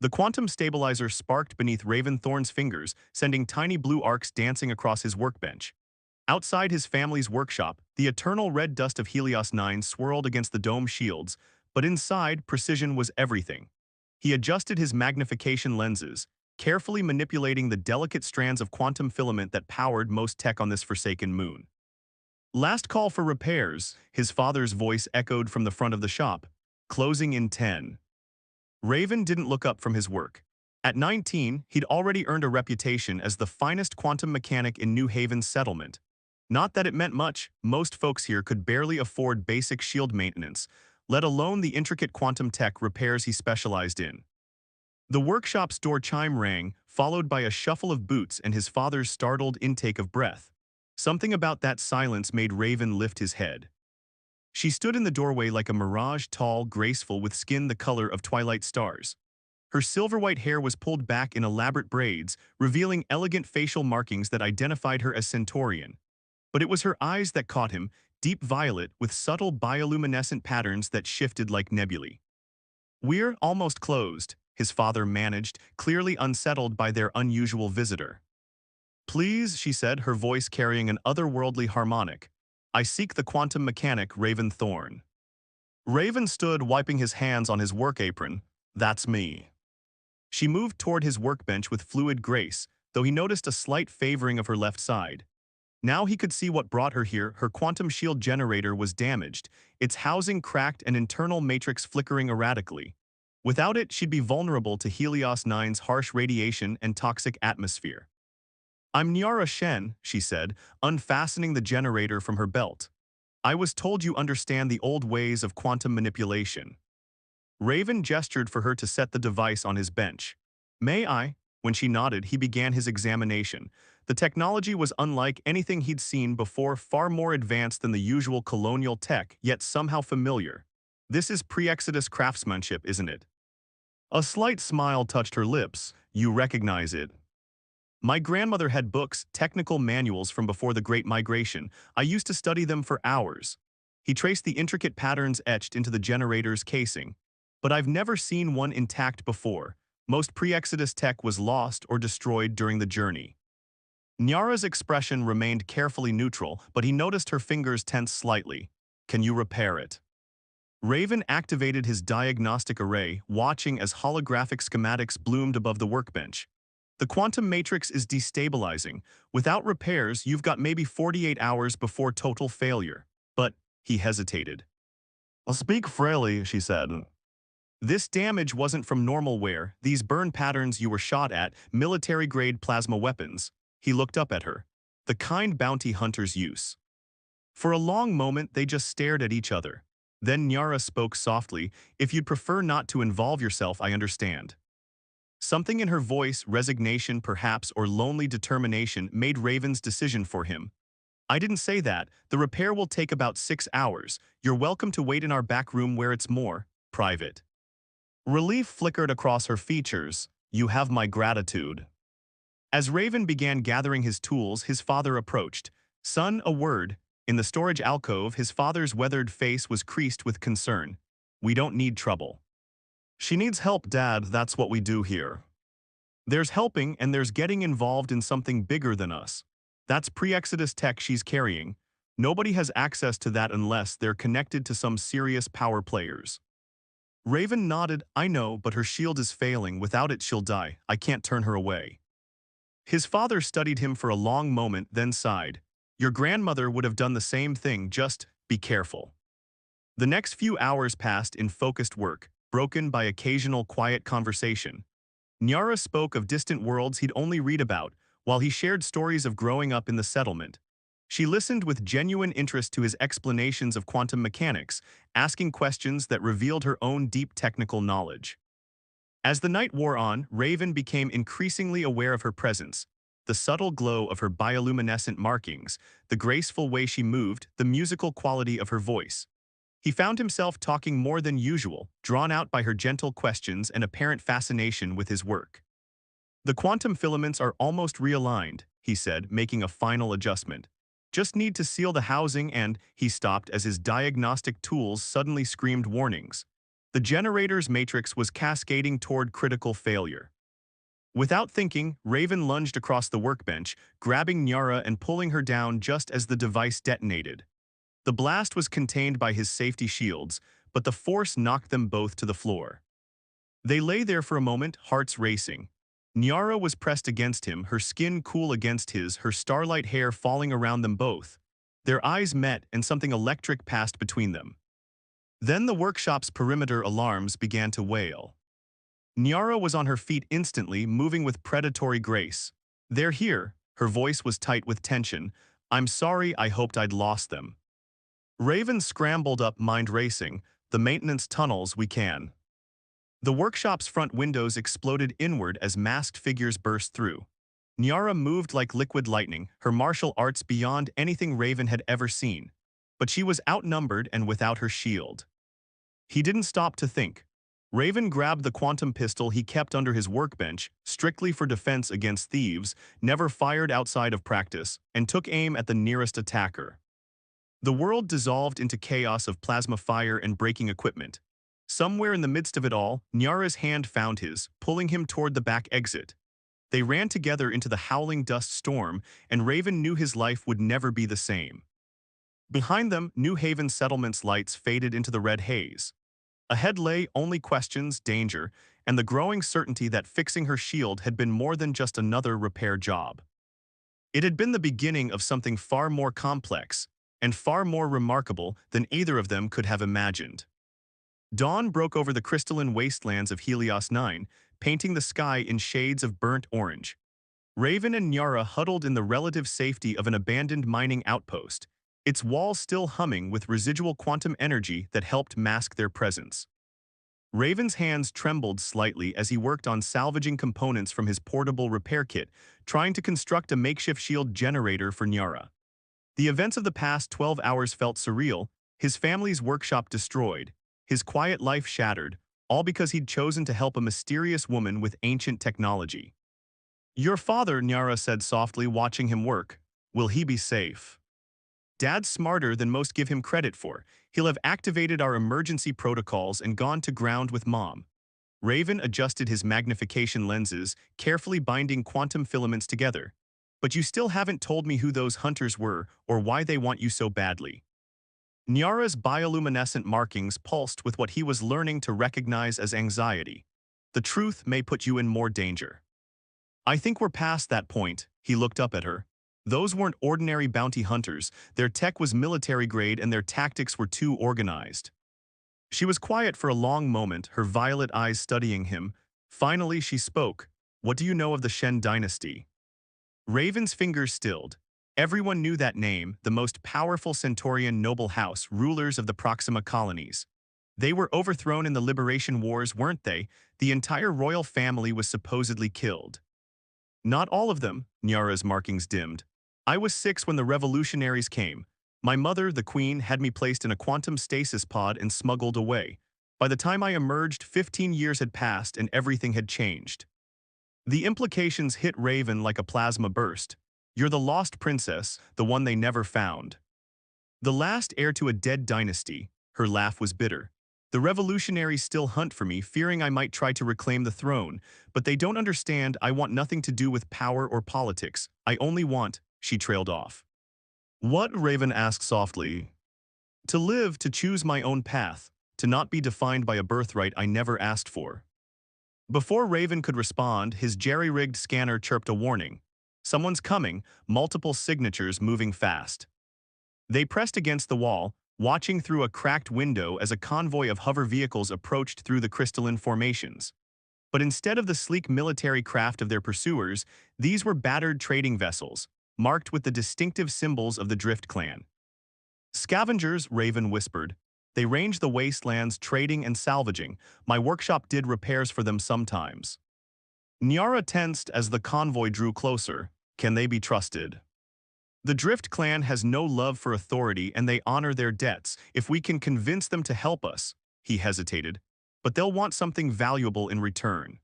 The quantum stabilizer sparked beneath Raven Thorn's fingers, sending tiny blue arcs dancing across his workbench. Outside his family's workshop, the eternal red dust of Helios 9 swirled against the dome shields, but inside, precision was everything. He adjusted his magnification lenses, carefully manipulating the delicate strands of quantum filament that powered most tech on this forsaken moon. Last call for repairs, his father's voice echoed from the front of the shop. Closing in 10. Raven didn't look up from his work. At 19, he'd already earned a reputation as the finest quantum mechanic in New Haven's settlement. Not that it meant much, most folks here could barely afford basic shield maintenance, let alone the intricate quantum tech repairs he specialized in. The workshop's door chime rang, followed by a shuffle of boots and his father's startled intake of breath. Something about that silence made Raven lift his head. She stood in the doorway like a mirage, tall, graceful, with skin the color of twilight stars. Her silver-white hair was pulled back in elaborate braids, revealing elegant facial markings that identified her as Centaurian. But it was her eyes that caught him, deep violet with subtle bioluminescent patterns that shifted like nebulae. "We're almost closed," his father managed, clearly unsettled by their unusual visitor. "Please," she said, her voice carrying an otherworldly harmonic. "I seek the quantum mechanic Raven Thorn." Raven stood wiping his hands on his work apron. "That's me." She moved toward his workbench with fluid grace, though he noticed a slight favoring of her left side. Now he could see what brought her here. Her quantum shield generator was damaged, its housing cracked and internal matrix flickering erratically. Without it, she'd be vulnerable to Helios 9's harsh radiation and toxic atmosphere. "I'm Nyara Shen," she said, unfastening the generator from her belt. "I was told you understand the old ways of quantum manipulation." Raven gestured for her to set the device on his bench. "May I?" When she nodded, he began his examination. The technology was unlike anything he'd seen before, far more advanced than the usual colonial tech, yet somehow familiar. "This is pre-Exodus craftsmanship, isn't it?" A slight smile touched her lips. "You recognize it." "My grandmother had books, technical manuals from before the Great Migration. I used to study them for hours." He traced the intricate patterns etched into the generator's casing. "But I've never seen one intact before. Most pre-Exodus tech was lost or destroyed during the journey." Nyara's expression remained carefully neutral, but he noticed her fingers tense slightly. "Can you repair it?" Raven activated his diagnostic array, watching as holographic schematics bloomed above the workbench. "The quantum matrix is destabilizing. Without repairs, you've got maybe 48 hours before total failure." "But," he hesitated. "I'll speak freely," she said. "This damage wasn't from normal wear. These burn patterns you were shot at, military-grade plasma weapons." He looked up at her. "The kind bounty hunters use." For a long moment, they just stared at each other. Then Nyara spoke softly. "If you'd prefer not to involve yourself, I understand." Something in her voice, resignation perhaps, or lonely determination, made Raven's decision for him. "I didn't say that. The repair will take about 6 hours. You're welcome to wait in our back room where it's more private." Relief flickered across her features. "You have my gratitude." As Raven began gathering his tools, his father approached. "Son, a word." In the storage alcove, his father's weathered face was creased with concern. "We don't need trouble." "She needs help, Dad. That's what we do here." "There's helping and there's getting involved in something bigger than us. That's pre-Exodus tech she's carrying. Nobody has access to that unless they're connected to some serious power players." Raven nodded. "I know, but her shield is failing. Without it, she'll die. I can't turn her away." His father studied him for a long moment, then sighed. "Your grandmother would have done the same thing, just be careful." The next few hours passed in focused work, broken by occasional quiet conversation. Nyara spoke of distant worlds he'd only read about, while he shared stories of growing up in the settlement. She listened with genuine interest to his explanations of quantum mechanics, asking questions that revealed her own deep technical knowledge. As the night wore on, Raven became increasingly aware of her presence. The subtle glow of her bioluminescent markings, the graceful way she moved, the musical quality of her voice. He found himself talking more than usual, drawn out by her gentle questions and apparent fascination with his work. "The quantum filaments are almost realigned," he said, making a final adjustment. "Just need to seal the housing and—" He stopped as his diagnostic tools suddenly screamed warnings. The generator's matrix was cascading toward critical failure. Without thinking, Raven lunged across the workbench, grabbing Nyara and pulling her down just as the device detonated. The blast was contained by his safety shields, but the force knocked them both to the floor. They lay there for a moment, hearts racing. Nyara was pressed against him, her skin cool against his, her starlight hair falling around them both. Their eyes met and something electric passed between them. Then the workshop's perimeter alarms began to wail. Nyara was on her feet instantly, moving with predatory grace. "They're here." Her voice was tight with tension. "I'm sorry, I hoped I'd lost them." Raven scrambled up, mind racing. "The maintenance tunnels, we can." The workshop's front windows exploded inward as masked figures burst through. Nyara moved like liquid lightning, her martial arts beyond anything Raven had ever seen. But she was outnumbered and without her shield. He didn't stop to think. Raven grabbed the quantum pistol he kept under his workbench, strictly for defense against thieves, never fired outside of practice, and took aim at the nearest attacker. The world dissolved into chaos of plasma fire and breaking equipment. Somewhere in the midst of it all, Nyara's hand found his, pulling him toward the back exit. They ran together into the howling dust storm, and Raven knew his life would never be the same. Behind them, New Haven settlement's lights faded into the red haze. Ahead lay only questions, danger, and the growing certainty that fixing her shield had been more than just another repair job. It had been the beginning of something far more complex and far more remarkable than either of them could have imagined. Dawn broke over the crystalline wastelands of Helios 9, painting the sky in shades of burnt orange. Raven and Nyara huddled in the relative safety of an abandoned mining outpost, its walls still humming with residual quantum energy that helped mask their presence. Raven's hands trembled slightly as he worked on salvaging components from his portable repair kit, trying to construct a makeshift shield generator for Nyara. The events of the past 12 hours felt surreal, his family's workshop destroyed, his quiet life shattered, all because he'd chosen to help a mysterious woman with ancient technology. "Your father," Nyara said softly, watching him work. "Will he be safe?" "Dad's smarter than most give him credit for. He'll have activated our emergency protocols and gone to ground with Mom." Raven adjusted his magnification lenses, carefully binding quantum filaments together. "But you still haven't told me who those hunters were or why they want you so badly." Nyara's bioluminescent markings pulsed with what he was learning to recognize as anxiety. "The truth may put you in more danger." "I think we're past that point." He looked up at her. "Those weren't ordinary bounty hunters. Their tech was military grade and their tactics were too organized." She was quiet for a long moment, her violet eyes studying him. Finally, she spoke. "What do you know of the Shen dynasty?" Raven's fingers stilled. Everyone knew that name, the most powerful Centaurian noble house, rulers of the Proxima colonies. They were overthrown in the Liberation Wars, weren't they? The entire royal family was supposedly killed. "Not all of them," Nyara's markings dimmed. "I was 6 when the revolutionaries came. My mother, the queen, had me placed in a quantum stasis pod and smuggled away. By the time I emerged, 15 years had passed and everything had changed." The implications hit Raven like a plasma burst. "You're the lost princess, the one they never found." "The last heir to a dead dynasty." Her laugh was bitter. "The revolutionaries still hunt for me, fearing I might try to reclaim the throne, but they don't understand I want nothing to do with power or politics. I only want—" She trailed off. "What?" Raven asked softly. "To live, to choose my own path, to not be defined by a birthright I never asked for." Before Raven could respond, his jerry-rigged scanner chirped a warning. "Someone's coming," multiple signatures moving fast. They pressed against the wall, watching through a cracked window as a convoy of hover vehicles approached through the crystalline formations. But instead of the sleek military craft of their pursuers, these were battered trading vessels, marked with the distinctive symbols of the Drift clan. "Scavengers," Raven whispered. "They range the wastelands, trading and salvaging. My workshop did repairs for them sometimes." Nyara tensed as the convoy drew closer. "Can they be trusted?" "The Drift clan has no love for authority and they honor their debts. If we can convince them to help us," he hesitated, "but they'll want something valuable in return."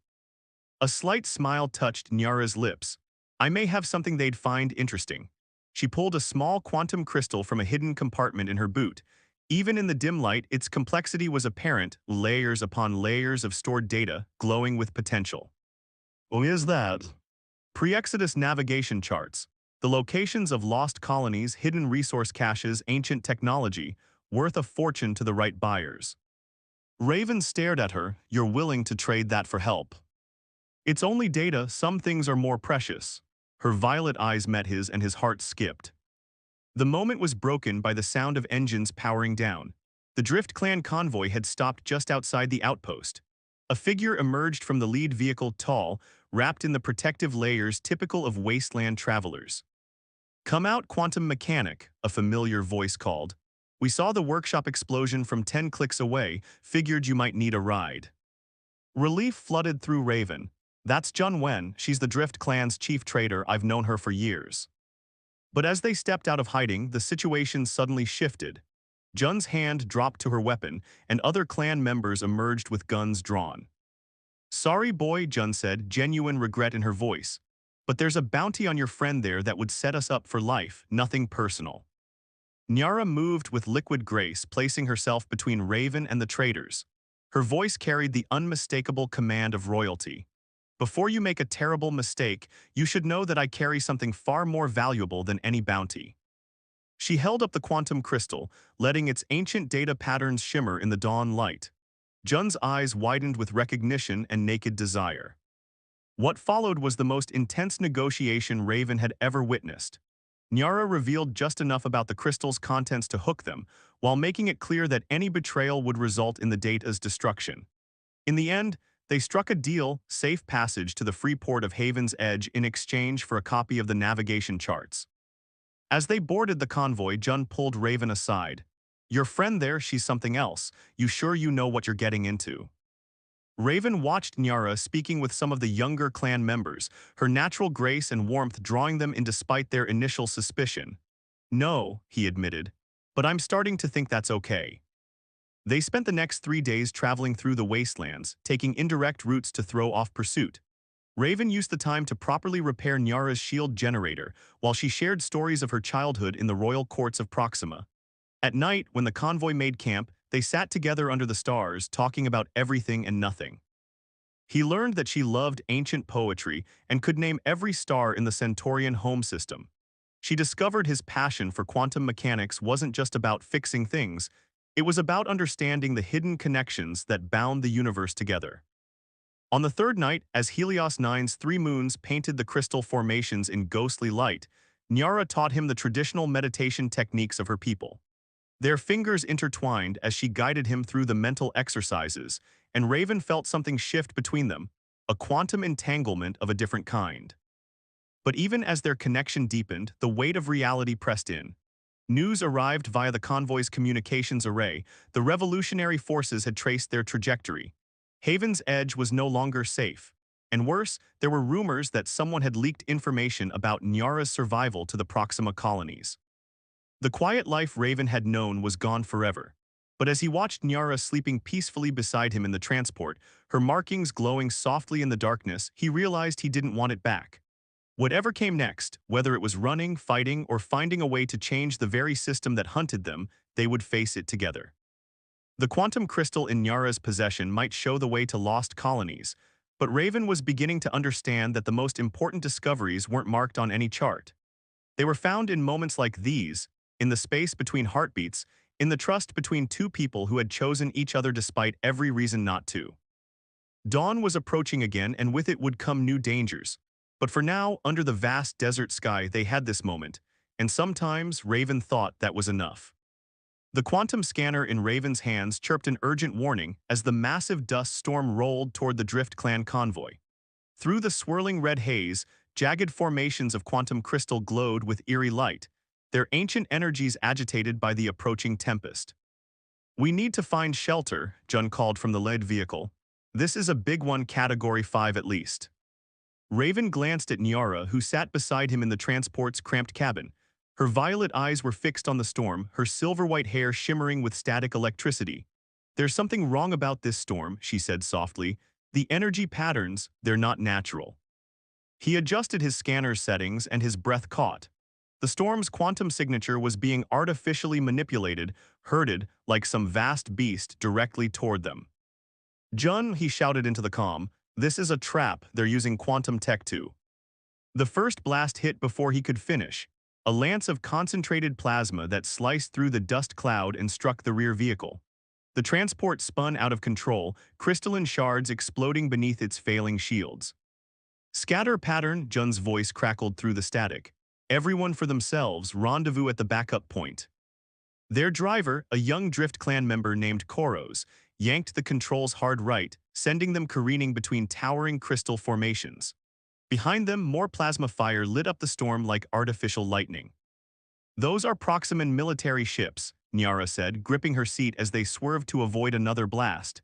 A slight smile touched Nyara's lips. "I may have something they'd find interesting." She pulled a small quantum crystal from a hidden compartment in her boot. Even in the dim light, its complexity was apparent, layers upon layers of stored data, glowing with potential. What is that? Pre-Exodus navigation charts. The locations of lost colonies, hidden resource caches, ancient technology, worth a fortune to the right buyers. Raven stared at her. You're willing to trade that for help. It's only data, some things are more precious. Her violet eyes met his and his heart skipped. The moment was broken by the sound of engines powering down. The Drift Clan convoy had stopped just outside the outpost. A figure emerged from the lead vehicle, tall, wrapped in the protective layers typical of wasteland travelers. "Come out, quantum mechanic," a familiar voice called. "We saw the workshop explosion from 10 clicks away, figured you might need a ride." Relief flooded through Raven. "That's Jun Wen, she's the Drift Clan's chief trader, I've known her for years." But as they stepped out of hiding, the situation suddenly shifted. Jun's hand dropped to her weapon, and other clan members emerged with guns drawn. "Sorry, boy," Jun said, genuine regret in her voice. "But there's a bounty on your friend there that would set us up for life, nothing personal." Nyara moved with liquid grace, placing herself between Raven and the traders. Her voice carried the unmistakable command of royalty. "Before you make a terrible mistake, you should know that I carry something far more valuable than any bounty." She held up the quantum crystal, letting its ancient data patterns shimmer in the dawn light. Jun's eyes widened with recognition and naked desire. What followed was the most intense negotiation Raven had ever witnessed. Nyara revealed just enough about the crystal's contents to hook them, while making it clear that any betrayal would result in the data's destruction. In the end, they struck a deal, safe passage to the free port of Haven's Edge in exchange for a copy of the navigation charts. As they boarded the convoy, Jun pulled Raven aside. "Your friend there, she's something else. You sure you know what you're getting into?" Raven watched Nyara speaking with some of the younger clan members, her natural grace and warmth drawing them in despite their initial suspicion. "No," he admitted, "but I'm starting to think that's okay." They spent the next 3 days traveling through the wastelands, taking indirect routes to throw off pursuit. Raven used the time to properly repair Nyara's shield generator, while she shared stories of her childhood in the royal courts of Proxima. At night, when the convoy made camp, they sat together under the stars, talking about everything and nothing. He learned that she loved ancient poetry and could name every star in the Centaurian home system. She discovered his passion for quantum mechanics wasn't just about fixing things, it was about understanding the hidden connections that bound the universe together. On the third night, as Helios 9's 3 moons painted the crystal formations in ghostly light, Nyara taught him the traditional meditation techniques of her people. Their fingers intertwined as she guided him through the mental exercises, and Raven felt something shift between them, a quantum entanglement of a different kind. But even as their connection deepened, the weight of reality pressed in. News arrived via the convoy's communications array. The revolutionary forces had traced their trajectory. Haven's Edge was no longer safe. And worse, there were rumors that someone had leaked information about Nyara's survival to the Proxima colonies. The quiet life Raven had known was gone forever. But as he watched Nyara sleeping peacefully beside him in the transport, her markings glowing softly in the darkness, he realized he didn't want it back. Whatever came next, whether it was running, fighting, or finding a way to change the very system that hunted them, they would face it together. The quantum crystal in Nyara's possession might show the way to lost colonies, but Raven was beginning to understand that the most important discoveries weren't marked on any chart. They were found in moments like these, in the space between heartbeats, in the trust between two people who had chosen each other despite every reason not to. Dawn was approaching again, and with it would come new dangers. But for now, under the vast desert sky, they had this moment, and sometimes Raven thought that was enough. The quantum scanner in Raven's hands chirped an urgent warning as the massive dust storm rolled toward the Drift Clan convoy. Through the swirling red haze, jagged formations of quantum crystal glowed with eerie light, their ancient energies agitated by the approaching tempest. "We need to find shelter," Jun called from the lead vehicle. "This is a big one, Category 5 at least." Raven glanced at Nyara, who sat beside him in the transport's cramped cabin. Her violet eyes were fixed on the storm, her silver-white hair shimmering with static electricity. "There's something wrong about this storm," she said softly. "The energy patterns, they're not natural." He adjusted his scanner's settings and his breath caught. The storm's quantum signature was being artificially manipulated, herded like some vast beast directly toward them. "Jun," he shouted into the comm, "this is a trap. They're using quantum tech too." The first blast hit before he could finish, a lance of concentrated plasma that sliced through the dust cloud and struck the rear vehicle. The transport spun out of control, crystalline shards exploding beneath its failing shields. "Scatter pattern," Jun's voice crackled through the static. "Everyone for themselves, rendezvous at the backup point." Their driver, a young Drift Clan member named Koros, yanked the controls hard right, sending them careening between towering crystal formations. Behind them, more plasma fire lit up the storm like artificial lightning. "Those are Proximan military ships," Nyara said, gripping her seat as they swerved to avoid another blast.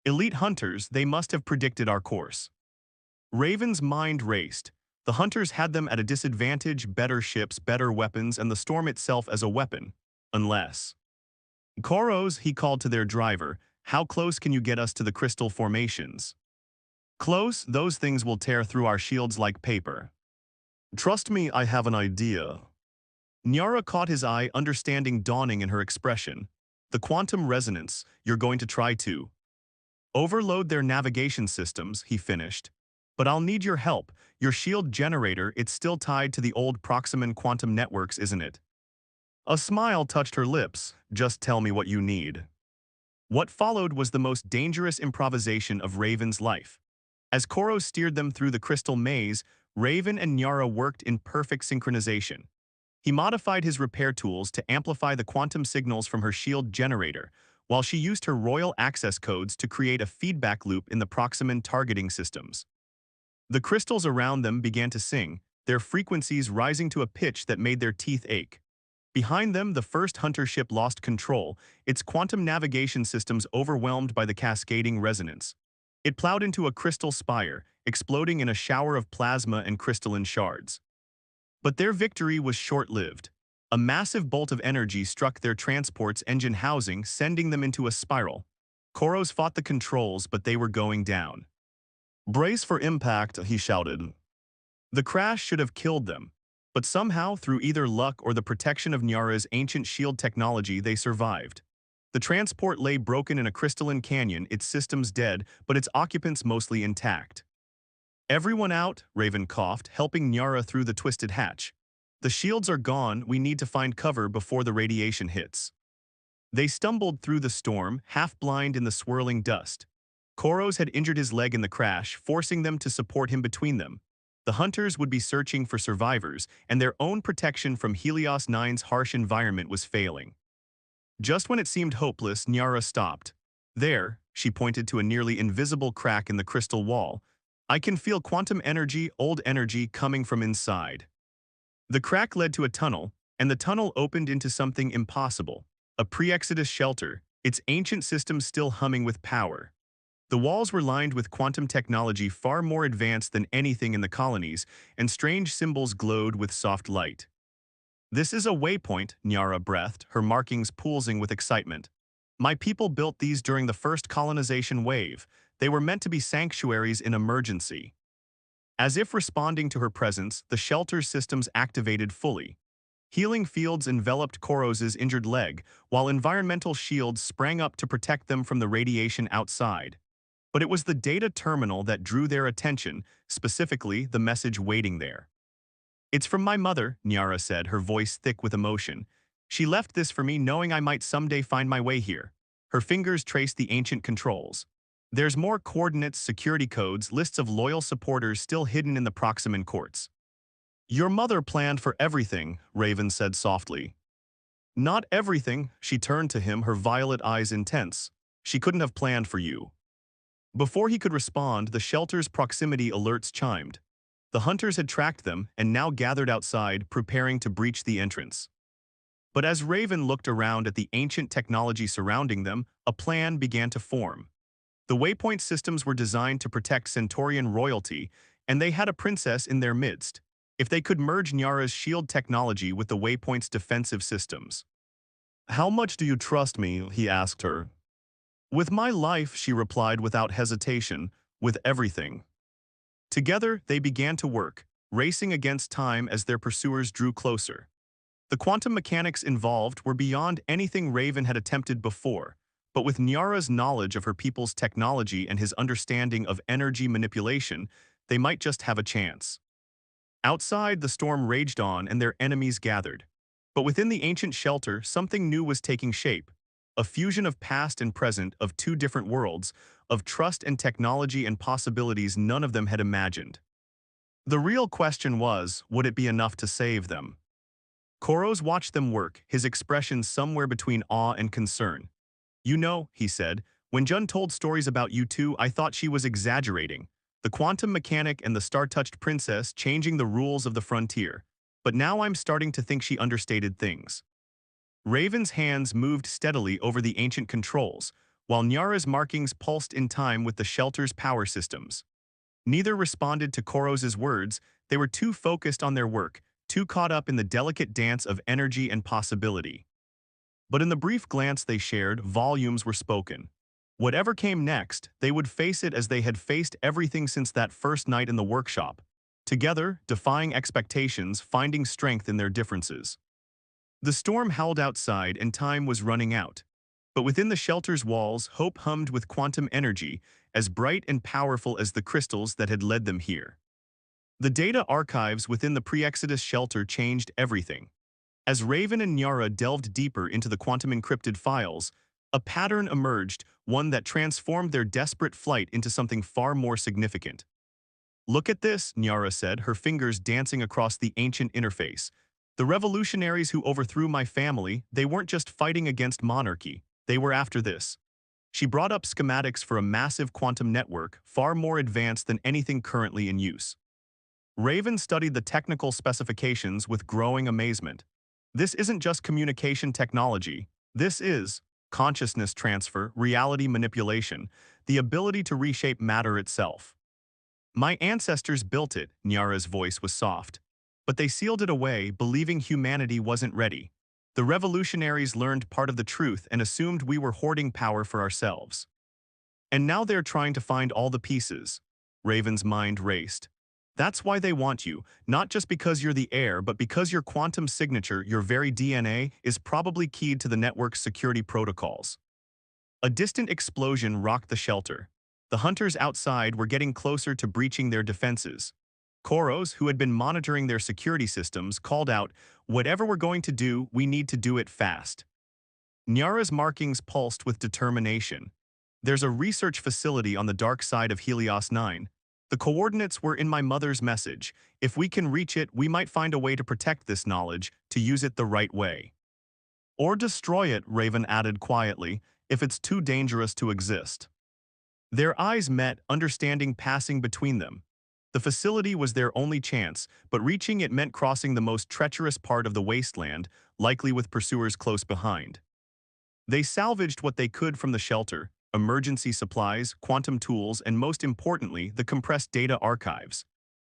"Elite hunters, they must have predicted our course." Raven's mind raced. The hunters had them at a disadvantage, better ships, better weapons, and the storm itself as a weapon. Unless... "Koros," he called to their driver, "how close can you get us to the crystal formations?" "Close, those things will tear through our shields like paper." "Trust me, I have an idea." Nyara caught his eye, understanding dawning in her expression. "The quantum resonance, you're going to try to overload their navigation systems," he finished. "But I'll need your help. Your shield generator, it's still tied to the old Proximan quantum networks, isn't it?" A smile touched her lips. "Just tell me what you need." What followed was the most dangerous improvisation of Raven's life. As Koros steered them through the crystal maze, Raven and Nyara worked in perfect synchronization. He modified his repair tools to amplify the quantum signals from her shield generator, while she used her royal access codes to create a feedback loop in the Proximan targeting systems. The crystals around them began to sing, their frequencies rising to a pitch that made their teeth ache. Behind them, the first hunter ship lost control, its quantum navigation systems overwhelmed by the cascading resonance. It plowed into a crystal spire, exploding in a shower of plasma and crystalline shards. But their victory was short-lived. A massive bolt of energy struck their transport's engine housing, sending them into a spiral. Koros fought the controls, but they were going down. "Brace for impact," he shouted. The crash should have killed them, but somehow, through either luck or the protection of Nyara's ancient shield technology, they survived. The transport lay broken in a crystalline canyon, its systems dead, but its occupants mostly intact. "Everyone out," Raven coughed, helping Nyara through the twisted hatch. "The shields are gone, we need to find cover before the radiation hits." They stumbled through the storm, half-blind in the swirling dust. Koros had injured his leg in the crash, forcing them to support him between them. The hunters would be searching for survivors, and their own protection from Helios 9's harsh environment was failing. Just when it seemed hopeless, Nyara stopped. "There," she pointed to a nearly invisible crack in the crystal wall. "I can feel quantum energy, old energy, coming from inside." The crack led to a tunnel, and the tunnel opened into something impossible. A pre-Exodus shelter, its ancient systems still humming with power. The walls were lined with quantum technology far more advanced than anything in the colonies, and strange symbols glowed with soft light. "This is a waypoint," Nyara breathed, her markings pulsing with excitement. "My people built these during the first colonization wave. They were meant to be sanctuaries in emergency." As if responding to her presence, the shelter's systems activated fully. Healing fields enveloped Koros's injured leg, while environmental shields sprang up to protect them from the radiation outside. But it was the data terminal that drew their attention, specifically the message waiting there. "It's from my mother," Nyara said, her voice thick with emotion. "She left this for me knowing I might someday find my way here." Her fingers traced the ancient controls. "There's more coordinates, security codes, lists of loyal supporters still hidden in the Proximan courts." "Your mother planned for everything," Raven said softly. "Not everything," she turned to him, her violet eyes intense. "She couldn't have planned for you." Before he could respond, the shelter's proximity alerts chimed. The hunters had tracked them and now gathered outside, preparing to breach the entrance. But as Raven looked around at the ancient technology surrounding them, a plan began to form. The waypoint systems were designed to protect Centaurian royalty, and they had a princess in their midst. If they could merge Nyara's shield technology with the waypoint's defensive systems. "How much do you trust me?" he asked her. "With my life," she replied without hesitation, "with everything." Together, they began to work, racing against time as their pursuers drew closer. The quantum mechanics involved were beyond anything Raven had attempted before, but with Nyara's knowledge of her people's technology and his understanding of energy manipulation, they might just have a chance. Outside, the storm raged on and their enemies gathered. But within the ancient shelter, something new was taking shape. A fusion of past and present, of two different worlds, of trust and technology and possibilities none of them had imagined. The real question was, would it be enough to save them? Koros watched them work, his expression somewhere between awe and concern. "You know," he said, "when Jun told stories about you two, I thought she was exaggerating. The quantum mechanic and the star-touched princess changing the rules of the frontier. But now I'm starting to think she understated things." Raven's hands moved steadily over the ancient controls, while Nyara's markings pulsed in time with the shelter's power systems. Neither responded to Koros's words. They were too focused on their work, too caught up in the delicate dance of energy and possibility. But in the brief glance they shared, volumes were spoken. Whatever came next, they would face it as they had faced everything since that first night in the workshop. Together, defying expectations, finding strength in their differences. The storm howled outside and time was running out. But within the shelter's walls, hope hummed with quantum energy, as bright and powerful as the crystals that had led them here. The data archives within the pre-Exodus shelter changed everything. As Raven and Nyara delved deeper into the quantum-encrypted files, a pattern emerged, one that transformed their desperate flight into something far more significant. "Look at this," Nyara said, her fingers dancing across the ancient interface. "The revolutionaries who overthrew my family, they weren't just fighting against monarchy, they were after this." She brought up schematics for a massive quantum network, far more advanced than anything currently in use. Raven studied the technical specifications with growing amazement. This isn't just communication technology. This is consciousness transfer, reality manipulation, the ability to reshape matter itself. "My ancestors built it," Nyara's voice was soft. "But they sealed it away, believing humanity wasn't ready. The revolutionaries learned part of the truth and assumed we were hoarding power for ourselves. And now they're trying to find all the pieces." Raven's mind raced. "That's why they want you, not just because you're the heir, but because your quantum signature, your very DNA, is probably keyed to the network's security protocols." A distant explosion rocked the shelter. The hunters outside were getting closer to breaching their defenses. Koros, who had been monitoring their security systems, called out, "Whatever we're going to do, we need to do it fast." Nyara's markings pulsed with determination. "There's a research facility on the dark side of Helios 9. The coordinates were in my mother's message. If we can reach it, we might find a way to protect this knowledge, to use it the right way. Or destroy it," Raven added quietly, "if it's too dangerous to exist." Their eyes met, understanding passing between them. The facility was their only chance, but reaching it meant crossing the most treacherous part of the wasteland, likely with pursuers close behind. They salvaged what they could from the shelter: emergency supplies, quantum tools, and most importantly, the compressed data archives.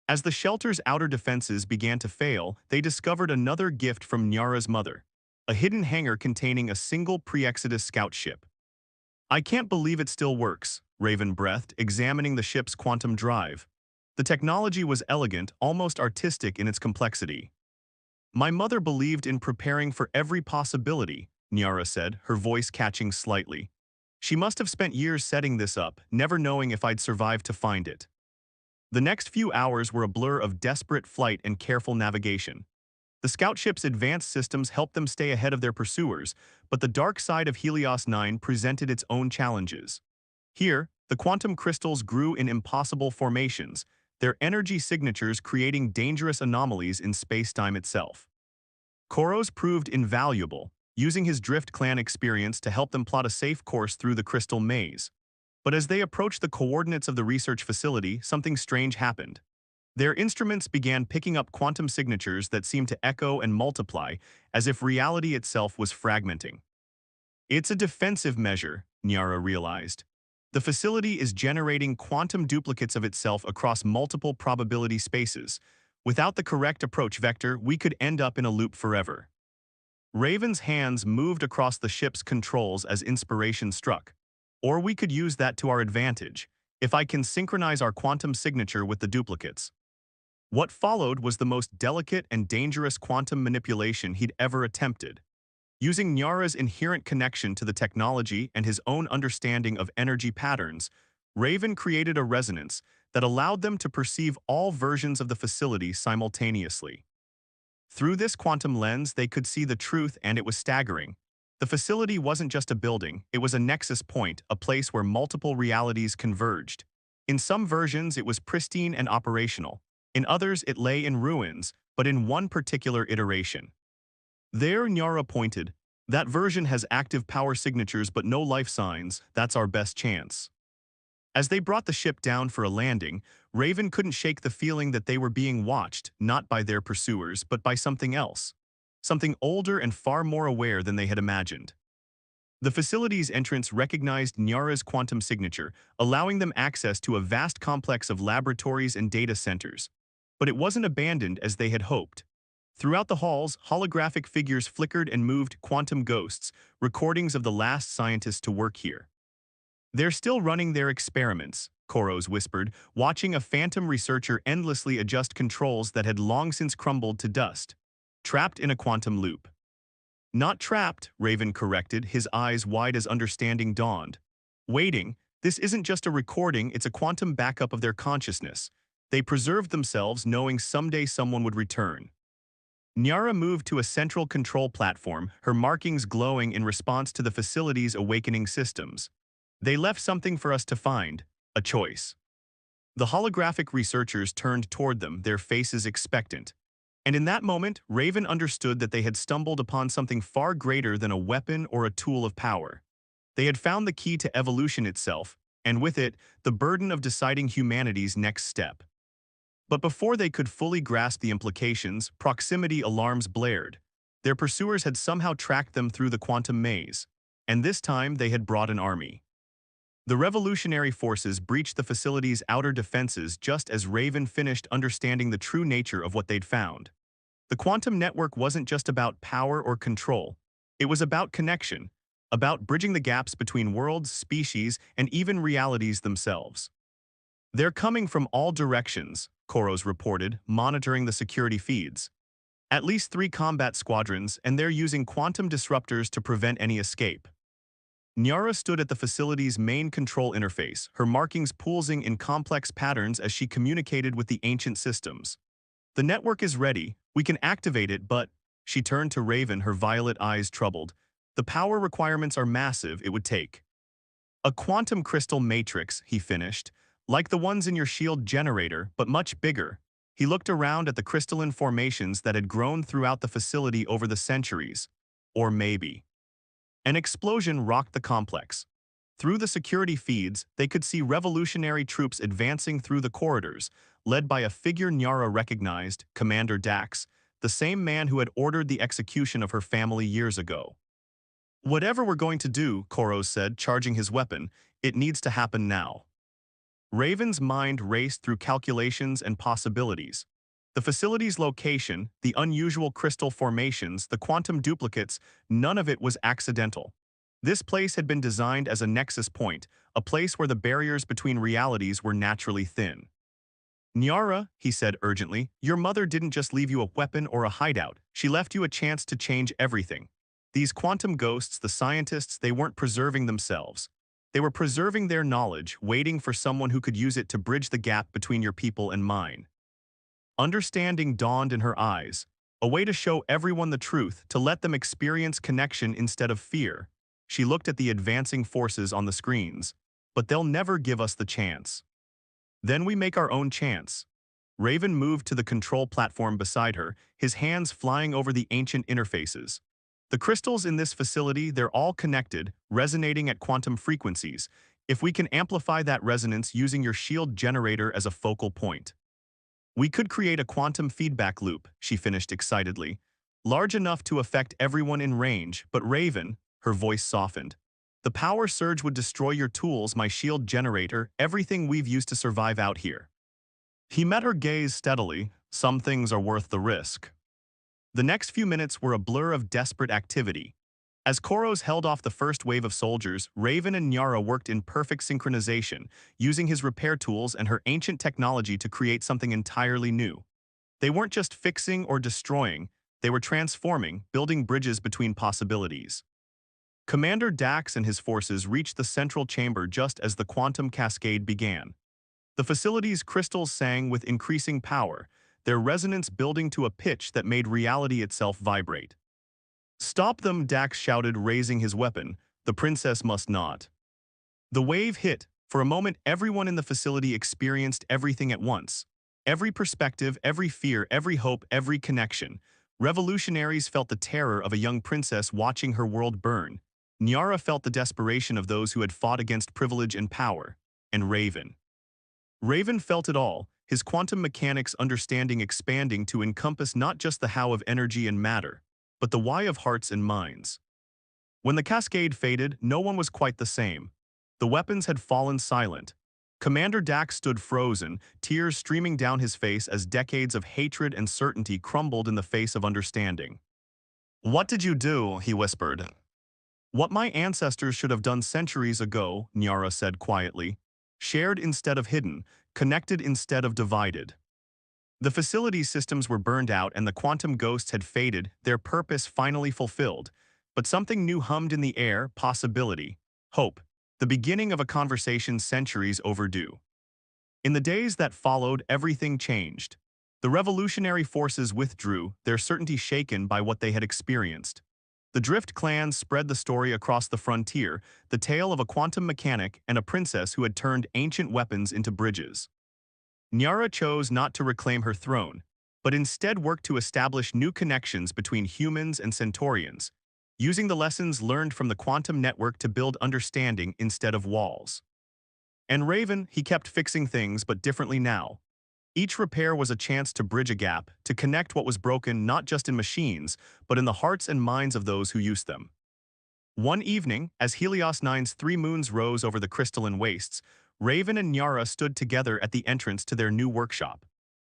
As the shelter's outer defenses began to fail, they discovered another gift from Nyara's mother: a hidden hangar containing a single pre-Exodus scout ship. "I can't believe it still works," Raven breathed, examining the ship's quantum drive. The technology was elegant, almost artistic in its complexity. "My mother believed in preparing for every possibility," Nyara said, her voice catching slightly. "She must have spent years setting this up, never knowing if I'd survive to find it." The next few hours were a blur of desperate flight and careful navigation. The scout ship's advanced systems helped them stay ahead of their pursuers, but the dark side of Helios 9 presented its own challenges. Here, the quantum crystals grew in impossible formations, their energy signatures creating dangerous anomalies in space-time itself. Koros proved invaluable, using his Drift Clan experience to help them plot a safe course through the crystal maze. But as they approached the coordinates of the research facility, something strange happened. Their instruments began picking up quantum signatures that seemed to echo and multiply, as if reality itself was fragmenting. "It's a defensive measure," Nyara realized. "The facility is generating quantum duplicates of itself across multiple probability spaces. Without the correct approach vector, we could end up in a loop forever." Raven's hands moved across the ship's controls as inspiration struck. "Or we could use that to our advantage, if I can synchronize our quantum signature with the duplicates." What followed was the most delicate and dangerous quantum manipulation he'd ever attempted. Using Nyara's inherent connection to the technology and his own understanding of energy patterns, Raven created a resonance that allowed them to perceive all versions of the facility simultaneously. Through this quantum lens, they could see the truth, and it was staggering. The facility wasn't just a building, it was a nexus point, a place where multiple realities converged. In some versions, it was pristine and operational. In others, it lay in ruins, but in one particular iteration. There, Nyara pointed. That version has active power signatures but no life signs. That's our best chance. As they brought the ship down for a landing, Raven couldn't shake the feeling that they were being watched, not by their pursuers, but by something else. Something older and far more aware than they had imagined. The facility's entrance recognized Nyara's quantum signature, allowing them access to a vast complex of laboratories and data centers. But it wasn't abandoned as they had hoped. Throughout the halls, holographic figures flickered and moved, quantum ghosts, recordings of the last scientists to work here. "They're still running their experiments," Koros whispered, watching a phantom researcher endlessly adjust controls that had long since crumbled to dust. "Trapped in a quantum loop." "Not trapped," Raven corrected, his eyes wide as understanding dawned. "Waiting. This isn't just a recording, it's a quantum backup of their consciousness. They preserved themselves knowing someday someone would return." Nyara moved to a central control platform, her markings glowing in response to the facility's awakening systems. "They left something for us to find, a choice." The holographic researchers turned toward them, their faces expectant. And in that moment, Raven understood that they had stumbled upon something far greater than a weapon or a tool of power. They had found the key to evolution itself, and with it, the burden of deciding humanity's next step. But before they could fully grasp the implications, proximity alarms blared. Their pursuers had somehow tracked them through the quantum maze, and this time they had brought an army. The revolutionary forces breached the facility's outer defenses just as Raven finished understanding the true nature of what they'd found. The quantum network wasn't just about power or control. It was about connection, about bridging the gaps between worlds, species, and even realities themselves. "They're coming from all directions," Koros reported, monitoring the security feeds. "At least 3 combat squadrons, and they're using quantum disruptors to prevent any escape." Nyara stood at the facility's main control interface, her markings pulsing in complex patterns as she communicated with the ancient systems. "The network is ready. We can activate it, but—" She turned to Raven, her violet eyes troubled. "The power requirements are massive. It would take a quantum crystal matrix," he finished, "like the ones in your shield generator, but much bigger." He looked around at the crystalline formations that had grown throughout the facility over the centuries. Or maybe. An explosion rocked the complex. Through the security feeds, they could see revolutionary troops advancing through the corridors, led by a figure Nyara recognized, Commander Dax, the same man who had ordered the execution of her family years ago. "Whatever we're going to do," Koros said, charging his weapon, "it needs to happen now." Raven's mind raced through calculations and possibilities. The facility's location, the unusual crystal formations, the quantum duplicates, none of it was accidental. This place had been designed as a nexus point, a place where the barriers between realities were naturally thin. "Nyara," he said urgently, "your mother didn't just leave you a weapon or a hideout. She left you a chance to change everything. These quantum ghosts, the scientists, they weren't preserving themselves. They were preserving their knowledge, waiting for someone who could use it to bridge the gap between your people and mine." Understanding dawned in her eyes, a way to show everyone the truth, to let them experience connection instead of fear. She looked at the advancing forces on the screens. "But they'll never give us the chance." "Then we make our own chance." Raven moved to the control platform beside her, his hands flying over the ancient interfaces. "The crystals in this facility, they're all connected, resonating at quantum frequencies. If we can amplify that resonance using your shield generator as a focal point, we could create a quantum feedback loop," she finished excitedly. "Large enough to affect everyone in range, but Raven," her voice softened, "the power surge would destroy your tools, my shield generator, everything we've used to survive out here." He met her gaze steadily. "Some things are worth the risk." The next few minutes were a blur of desperate activity. As Koros held off the first wave of soldiers, Raven and Nyara worked in perfect synchronization, using his repair tools and her ancient technology to create something entirely new. They weren't just fixing or destroying, they were transforming, building bridges between possibilities. Commander Dax and his forces reached the central chamber just as the quantum cascade began. The facility's crystals sang with increasing power, their resonance building to a pitch that made reality itself vibrate. "Stop them," Dax shouted, raising his weapon. "The princess must not." The wave hit. For a moment, everyone in the facility experienced everything at once. Every perspective, every fear, every hope, every connection. Revolutionaries felt the terror of a young princess watching her world burn. Nyara felt the desperation of those who had fought against privilege and power. And Raven felt it all, his quantum mechanics understanding expanding to encompass not just the how of energy and matter, but the why of hearts and minds. When the cascade faded, no one was quite the same. The weapons had fallen silent. Commander Dax stood frozen, tears streaming down his face as decades of hatred and certainty crumbled in the face of understanding. "What did you do?" he whispered. "What my ancestors should have done centuries ago," Nyara said quietly. "Shared instead of hidden, connected instead of divided." The facility's systems were burned out and the quantum ghosts had faded, their purpose finally fulfilled. But something new hummed in the air: possibility, hope, the beginning of a conversation centuries overdue. In the days that followed, everything changed. The revolutionary forces withdrew, their certainty shaken by what they had experienced. The Drift clans spread the story across the frontier, the tale of a quantum mechanic and a princess who had turned ancient weapons into bridges. Nyara chose not to reclaim her throne, but instead worked to establish new connections between humans and Centaurians, using the lessons learned from the quantum network to build understanding instead of walls. And Raven, he kept fixing things but differently now. Each repair was a chance to bridge a gap, to connect what was broken not just in machines, but in the hearts and minds of those who used them. One evening, as Helios Nine's three moons rose over the crystalline wastes, Raven and Nyara stood together at the entrance to their new workshop.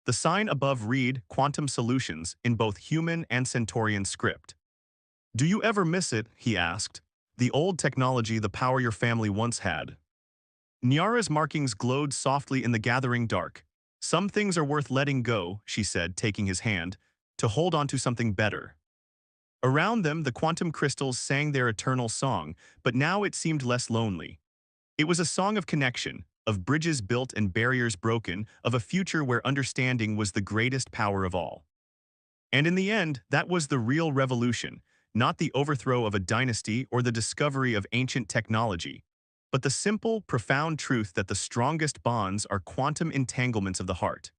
The sign above read Quantum Solutions in both human and Centaurian script. "Do you ever miss it?" he asked. "The old technology, the power your family once had." Nyara's markings glowed softly in the gathering dark. "Some things are worth letting go," she said, taking his hand, "to hold on to something better." Around them, the quantum crystals sang their eternal song, but now it seemed less lonely. It was a song of connection, of bridges built and barriers broken, of a future where understanding was the greatest power of all. And in the end, that was the real revolution, not the overthrow of a dynasty or the discovery of ancient technology, but the simple, profound truth that the strongest bonds are quantum entanglements of the heart.